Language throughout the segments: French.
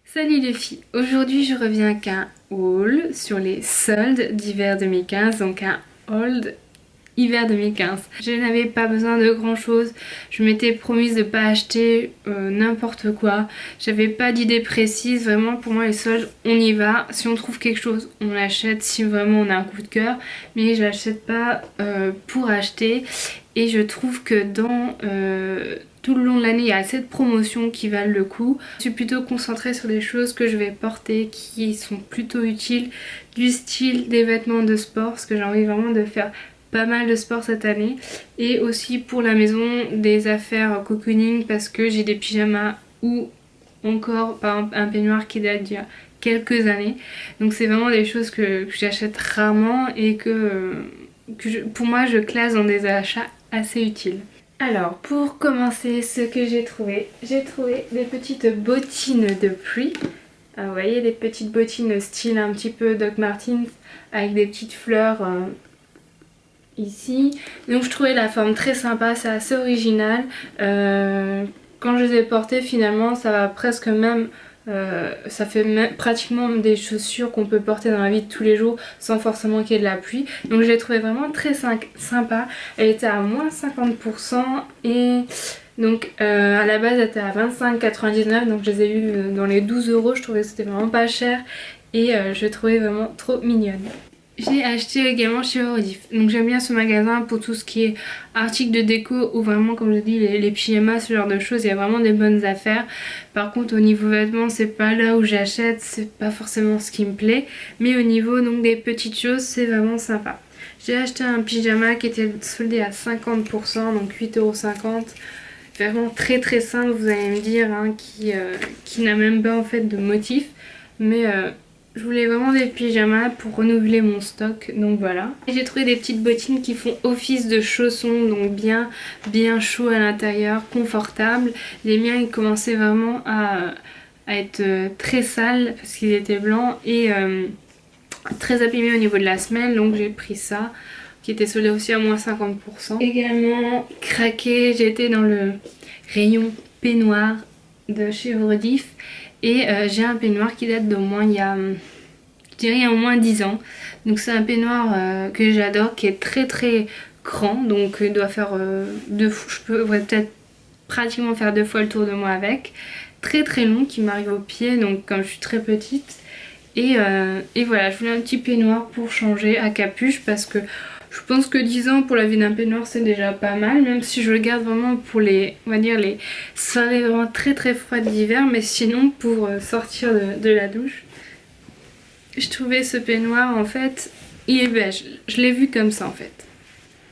Salut les filles, aujourd'hui je reviens avec un haul sur les soldes d'hiver 2015, donc un haul hiver 2015. Je n'avais pas besoin de grand chose, je m'étais promise de pas acheter n'importe quoi, j'avais pas d'idée précise, vraiment pour moi les soldes on y va, si on trouve quelque chose on l'achète si vraiment on a un coup de cœur, mais je l'achète pas pour acheter et je trouve que dans tout le long de l'année, il y a assez de promotions qui valent le coup. Je suis plutôt concentrée sur des choses que je vais porter qui sont plutôt utiles, du style des vêtements de sport, parce que j'ai envie vraiment de faire pas mal de sport cette année. Et aussi pour la maison, des affaires cocooning, parce que j'ai des pyjamas ou encore par exemple un peignoir qui date d'il y a quelques années. Donc c'est vraiment des choses que j'achète rarement et pour moi je classe dans des achats assez utiles. Alors, pour commencer, ce que j'ai trouvé des petites bottines de pluie. Vous voyez, des petites bottines style un petit peu Doc Martens avec des petites fleurs ici. Donc je trouvais la forme très sympa, c'est assez original. Quand je les ai portées, finalement, ça va presque même... ça fait pratiquement des chaussures qu'on peut porter dans la vie de tous les jours sans forcément qu'il y ait de la pluie. Donc je l'ai trouvé vraiment très sympa. Elle était à moins 50% et donc à la base elle était à 25,99, donc je les ai eu dans les 12 euros. Je trouvais que c'était vraiment pas cher et je l'ai trouvée vraiment trop mignonne. J'ai acheté également chez Eurodif. Donc j'aime bien ce magasin pour tout ce qui est articles de déco ou vraiment comme je dis les pyjamas, ce genre de choses. Il y a vraiment des bonnes affaires. Par contre au niveau vêtements c'est pas là où j'achète, c'est pas forcément ce qui me plaît. Mais au niveau donc des petites choses c'est vraiment sympa. J'ai acheté un pyjama qui était soldé à 50%, donc 8,50 €. Vraiment très très simple, vous allez me dire, hein, qui n'a même pas en fait de motif. Mais je voulais vraiment des pyjamas pour renouveler mon stock, donc voilà. Et j'ai trouvé des petites bottines qui font office de chaussons, donc bien chaud à l'intérieur, confortable. Les miens ils commençaient vraiment à être très sales parce qu'ils étaient blancs et très abîmés au niveau de la semelle, donc j'ai pris ça qui était soldé aussi à moins 50%. Également craqué, j'étais dans le rayon peignoir de chez Eurodif et j'ai un peignoir qui date d'au moins je dirais il y a au moins 10 ans. Donc c'est un peignoir que j'adore, qui est très très grand, donc il doit faire je peux peut-être pratiquement faire 2 fois le tour de moi avec. Très très long qui m'arrive aux pieds, donc comme je suis très petite. Et voilà, je voulais un petit peignoir pour changer à capuche parce que je pense que 10 ans pour la vie d'un peignoir c'est déjà pas mal, même si je le garde vraiment pour on va dire les soirées vraiment très très froides d'hiver, mais sinon pour sortir de la douche. Je trouvais ce peignoir en fait, il est beige, je l'ai vu comme ça en fait.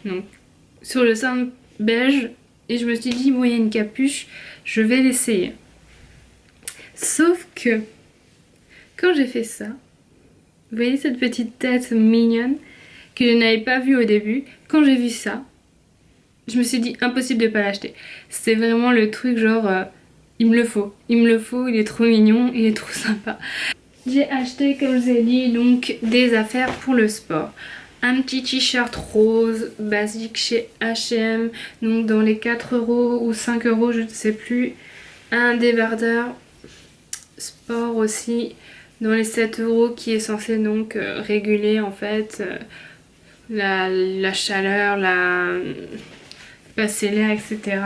Donc sur le sein beige, et je me suis dit bon il y a une capuche, je vais l'essayer. Sauf que quand j'ai fait ça, vous voyez cette petite tête mignonne que je n'avais pas vue au début. Quand j'ai vu ça, je me suis dit impossible de pas l'acheter. C'est vraiment le truc genre il me le faut, il est trop mignon, il est trop sympa. J'ai acheté comme je vous ai dit donc des affaires pour le sport. Un petit t-shirt rose basique chez H&M, donc dans les 4 € ou 5 € je ne sais plus. Un débardeur sport aussi dans les 7 € qui est censé donc réguler en fait la chaleur, passer l'air, etc.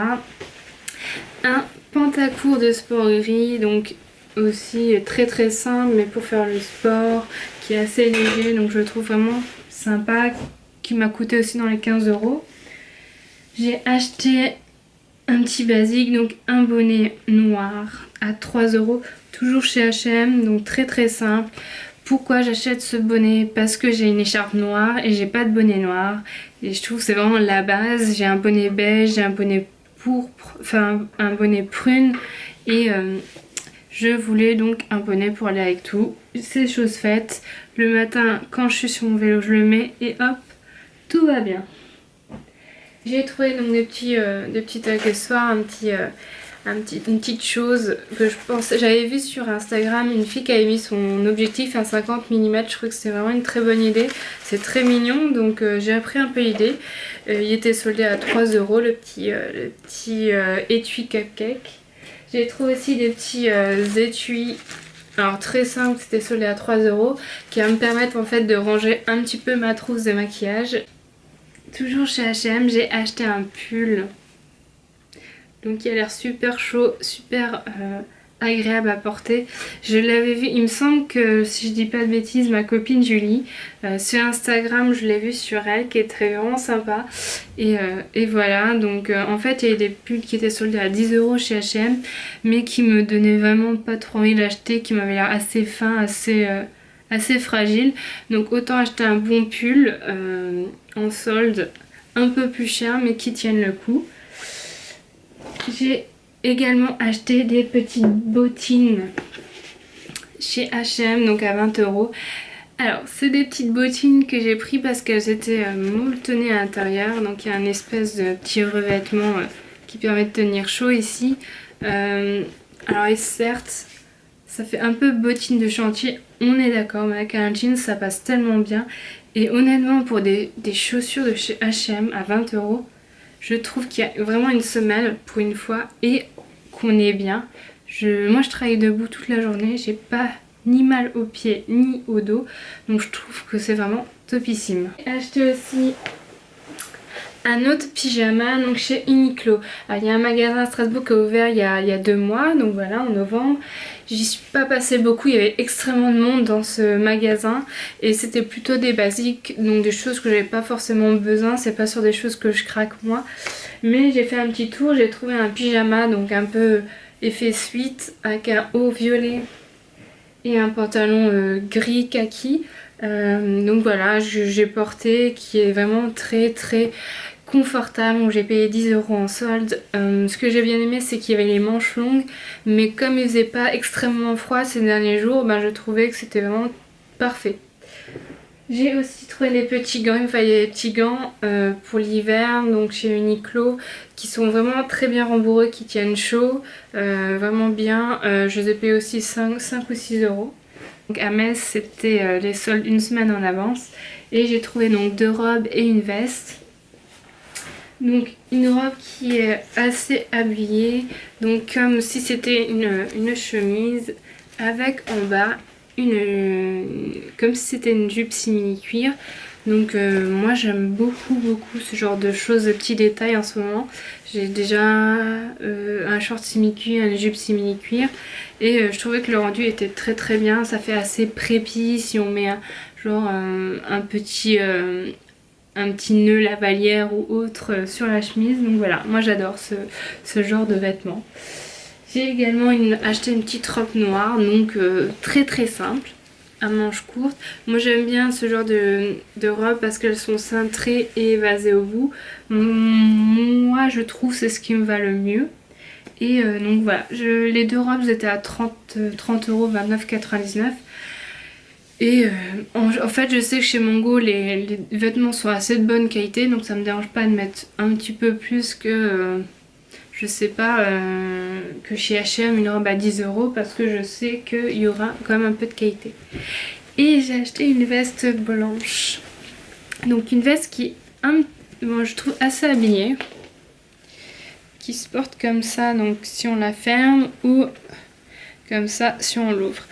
Un pantacourt de sport gris, donc aussi très très simple mais pour faire le sport, qui est assez léger, donc je le trouve vraiment sympa, qui m'a coûté aussi dans les 15 €. J'ai acheté un petit basique, donc un bonnet noir à 3 €, toujours chez H&M, donc très très simple. Pourquoi j'achète ce bonnet? Parce que j'ai une écharpe noire et j'ai pas de bonnet noir. Et je trouve que c'est vraiment la base. J'ai un bonnet beige, j'ai un bonnet pourpre, enfin un bonnet prune. Et je voulais donc un bonnet pour aller avec tout. C'est chose faite. Le matin, quand je suis sur mon vélo, je le mets et hop, tout va bien. J'ai trouvé donc des petits accessoires, une petite chose que je pense. J'avais vu sur Instagram une fille qui avait mis son objectif à 50 mm. Je trouve que c'était vraiment une très bonne idée. C'est très mignon, donc j'ai appris un peu l'idée. Il était soldé à 3 € le petit étui cupcake. J'ai trouvé aussi des petits étuis Alors très simple, c'était soldé à 3 euros, qui va me permettre en fait de ranger un petit peu ma trousse de maquillage. Toujours chez H&M, j'ai acheté un pull. Donc il a l'air super chaud, super agréable à porter. Je l'avais vu, il me semble que si je dis pas de bêtises, ma copine Julie, sur Instagram, je l'ai vu sur elle, qui est vraiment sympa. Et voilà, donc en fait il y a des pulls qui étaient soldés à 10 euros chez H&M, mais qui me donnaient vraiment pas trop envie d'acheter, qui m'avaient l'air assez fin, assez fragile. Donc autant acheter un bon pull en solde, un peu plus cher, mais qui tienne le coup. J'ai également acheté des petites bottines chez H&M, donc à 20 euros. Alors, c'est des petites bottines que j'ai pris parce qu'elles étaient molletonnées à l'intérieur. Donc, il y a un espèce de petit revêtement qui permet de tenir chaud ici. Alors, et certes, ça fait un peu bottine de chantier, on est d'accord, mais avec un jean, ça passe tellement bien. Et honnêtement, pour des chaussures de chez H&M à 20 euros, je trouve qu'il y a vraiment une semelle pour une fois et qu'on est bien. Moi je travaille debout toute la journée, j'ai pas ni mal aux pieds ni au dos, donc je trouve que c'est vraiment topissime. J'ai acheté aussi un autre pyjama donc chez Uniqlo. Alors, il y a un magasin à Strasbourg qui a ouvert il y a 2 mois, donc voilà, en novembre. J'y suis pas passée beaucoup, il y avait extrêmement de monde dans ce magasin et c'était plutôt des basiques, donc des choses que j'avais pas forcément besoin, c'est pas sur des choses que je craque moi. Mais j'ai fait un petit tour, j'ai trouvé un pyjama donc un peu effet suite avec un haut violet et un pantalon gris kaki. Donc voilà, j'ai porté, qui est vraiment très très confortable. Donc j'ai payé 10 euros en solde. Ce que j'ai bien aimé, c'est qu'il y avait les manches longues, mais comme il faisait pas extrêmement froid ces derniers jours, ben, je trouvais que c'était vraiment parfait. J'ai aussi trouvé des petits gants, il me fallait des petits gants pour l'hiver, donc chez Uniqlo, qui sont vraiment très bien rembourrés, qui tiennent chaud, vraiment bien. Je les ai payés aussi 5 ou 6 euros. Donc à Metz, c'était les soldes une semaine en avance. Et j'ai trouvé donc 2 robes et une veste. Donc une robe qui est assez habillée, donc comme si c'était une chemise avec en bas comme si c'était une jupe simili cuir. Donc moi j'aime beaucoup ce genre de choses, de petits détails en ce moment. J'ai déjà un short simili cuir, une jupe simili cuir et je trouvais que le rendu était très bien. Ça fait assez prépi si on met un petit nœud lavalière ou autre sur la chemise. Donc voilà, moi j'adore ce genre de vêtements. J'ai également acheté une petite robe noire, donc très simple, à manches courtes. Moi j'aime bien ce genre de robes parce qu'elles sont cintrées et évasées au bout. Moi je trouve c'est ce qui me va le mieux. Et donc voilà, les 2 robes étaient à 30 euros, 29,99 €. Et en fait je sais que chez Mango les vêtements sont assez de bonne qualité, donc ça me dérange pas de mettre un petit peu plus que je sais pas, que chez H&M une robe à 10 euros, parce que je sais qu'il y aura quand même un peu de qualité. Et j'ai acheté une veste blanche, donc une veste qui moi je trouve assez habillée, qui se porte comme ça, donc si on la ferme, ou comme ça si on l'ouvre.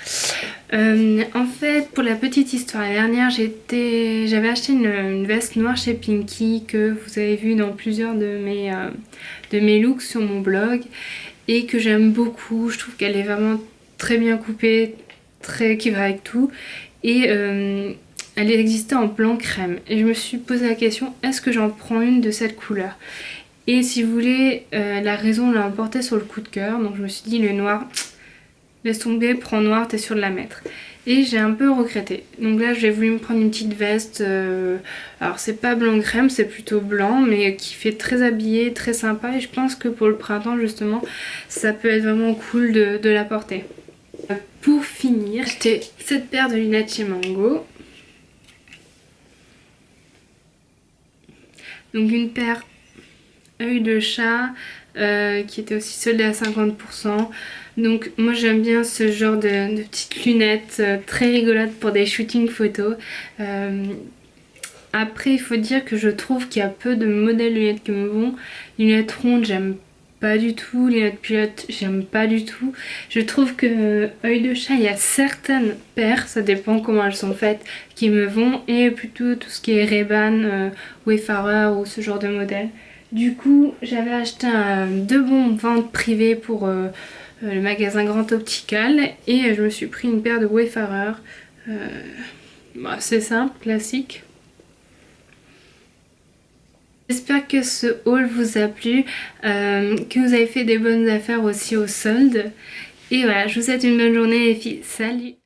En fait, pour la petite histoire, la dernière j'avais acheté une veste noire chez Pinky que vous avez vu dans plusieurs de mes looks sur mon blog et que j'aime beaucoup. Je trouve qu'elle est vraiment très bien coupée, qui va avec tout, et elle existait en blanc crème et je me suis posé la question, est-ce que j'en prends une de cette couleur? Et si vous voulez, la raison l'a emporté sur le coup de cœur, donc je me suis dit le noir, laisse tomber, prends noir, t'es sûre de la mettre. Et j'ai un peu regretté. Donc là j'ai voulu me prendre une petite veste, alors c'est pas blanc crème, c'est plutôt blanc, mais qui fait très habillé, très sympa, et je pense que pour le printemps justement ça peut être vraiment cool de la porter. Pour finir, j'ai acheté cette paire de lunettes chez Mango. Donc une paire œil de chat qui était aussi soldée à 50%. Donc moi j'aime bien ce genre de petites lunettes très rigolotes pour des shootings photos. Après il faut dire que je trouve qu'il y a peu de modèles lunettes qui me vont. Les lunettes rondes j'aime pas du tout, les notes pilotes j'aime pas du tout. Je trouve que œil de chat, il y a certaines paires, ça dépend comment elles sont faites, qui me vont, et plutôt tout ce qui est Ray-Ban, Wayfarer ou ce genre de modèle. Du coup j'avais acheté deux bons ventes privées pour le magasin Grand Optical, et je me suis pris une paire de Wayfarer. Bah, c'est simple, classique. J'espère que ce haul vous a plu, que vous avez fait des bonnes affaires aussi au solde. Et voilà, je vous souhaite une bonne journée les filles. Salut!